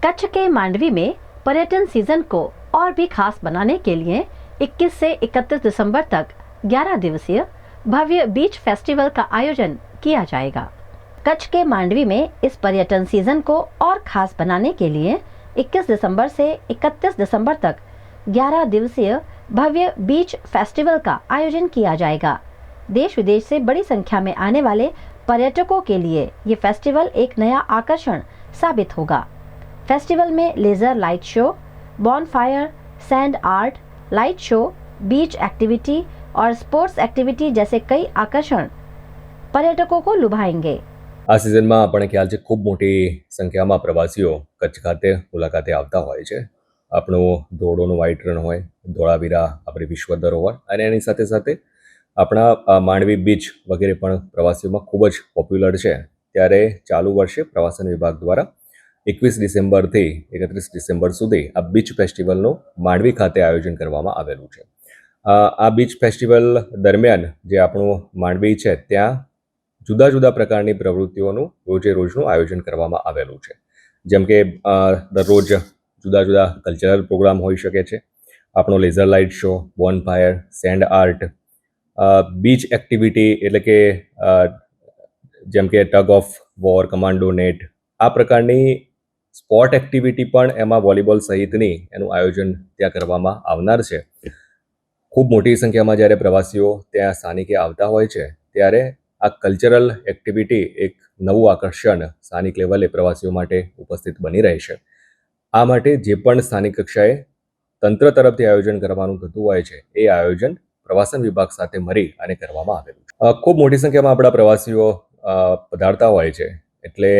कच्छ के मांडवी में पर्यटन सीजन को और भी खास बनाने के लिए 21 से 31 दिसंबर तक 11 दिवसीय भव्य बीच फेस्टिवल का आयोजन किया जाएगा। कच्छ के मांडवी में इस पर्यटन सीजन को और खास बनाने के लिए 21 दिसंबर से 31 दिसंबर तक 11 दिवसीय भव्य बीच फेस्टिवल का आयोजन किया जाएगा। देश विदेश से बड़ी संख्या में आने वाले पर्यटकों के लिए ये फेस्टिवल एक नया आकर्षण साबित होगा। फेस्टिवल में laser light show, bonfire, sand art, light show, beach activity और स्पोर्ट्स एक्टिविटी जैसे कई आकर्षण पर्यटकों को लुभाएंगे। આ સિઝનમાં આપણને ખ્યાલ છે ખૂબ મોટી સંખ્યામાં પ્રવાસીઓ કચ્છ ખાતે મુલાકાતે આવતા હોય છે. આપણું ધોળોનું વ્હાઇટ રણ હોય, ધોળાવીરા આપણી વિશ્વ ધરોહર અને એની સાથે સાથે આપણા માંડવી બીચ વગેરે પણ પ્રવાસીઓમાં ખૂબ જ પોપ્યુલર છે. ત્યારે ચાલુ વર્ષે પ્રવાસન વિભાગ દ્વારા 21 ડિસેમ્બરથી 31 ડિસેમ્બર સુધી આ બીચ ફેસ્ટિવલનું માંડવી ખાતે આયોજન કરવામાં આવેલું છે. આ બીચ ફેસ્ટિવલ દરમિયાન જે આપણું માંડવી છે ત્યાં જુદા જુદા પ્રકારની પ્રવૃત્તિઓનું રોજે રોજનું આયોજન કરવામાં આવેલું છે. જેમ કે દરરોજ જુદા જુદા કલ્ચરલ પ્રોગ્રામ હોઈ શકે છે, આપણો laser light show, bonfire, sand art, beach activity એટલે કે જેમ કે tug of war, commando net, આ પ્રકારની સ્પોર્ટ એક્ટિવિટી પણ એમાં વોલીબોલ સહિતની એનું આયોજન ત્યાં કરવામાં આવનાર છે. ખૂબ મોટી સંખ્યામાં જ્યારે પ્રવાસીઓ ત્યાં સ્થાનિકે આવતા હોય છે ત્યારે આ કલ્ચરલ એક્ટિવિટી એક નવું આકર્ષણ સ્થાનિક લેવલે પ્રવાસીઓ માટે ઉપસ્થિત બની રહેશે. આ માટે જે પણ સ્થાનિક કક્ષાએ તંત્ર તરફથી આયોજન કરવાનું થતું હોય છે એ આયોજન પ્રવાસન વિભાગ સાથે મળી અને કરવામાં આવેલું છે. ખૂબ મોટી સંખ્યામાં આપણા પ્રવાસીઓ પધારતા હોય છે એટલે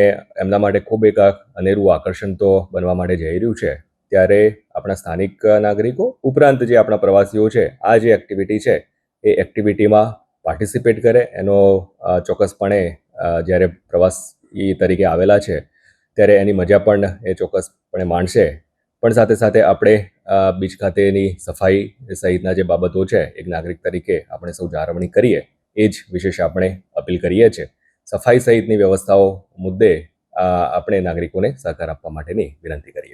એમના માટે ખૂબ એક અનેરું આકર્ષણ તો બનવા માટે જઈ રહ્યું છે. ત્યારે આપણા સ્થાનિક નાગરિકો ઉપરાંત જે આપણા પ્રવાસીઓ છે આ જે એક્ટિવિટી છે એ એક્ટિવિટીમાં પાર્ટિસિપેટ કરે એનો ચોક્કસપણે જ્યારે પ્રવાસી તરીકે આવેલા છે ત્યારે એની મજા પણ એ ચોક્કસપણે માણશે. પણ સાથે સાથે આપણે બીચ ખાતેની સફાઈ સહિતના જે બાબતો છે એક નાગરિક તરીકે આપણે સૌ જાળવણી કરીએ એ જ વિશેષ આપણે અપીલ કરીએ છીએ. સફાઈ સહિતની વ્યવસ્થાઓ મુદ્દે આપણે નાગરિકોને સહકાર આપવા માટેની વિનંતી કરીએ છીએ.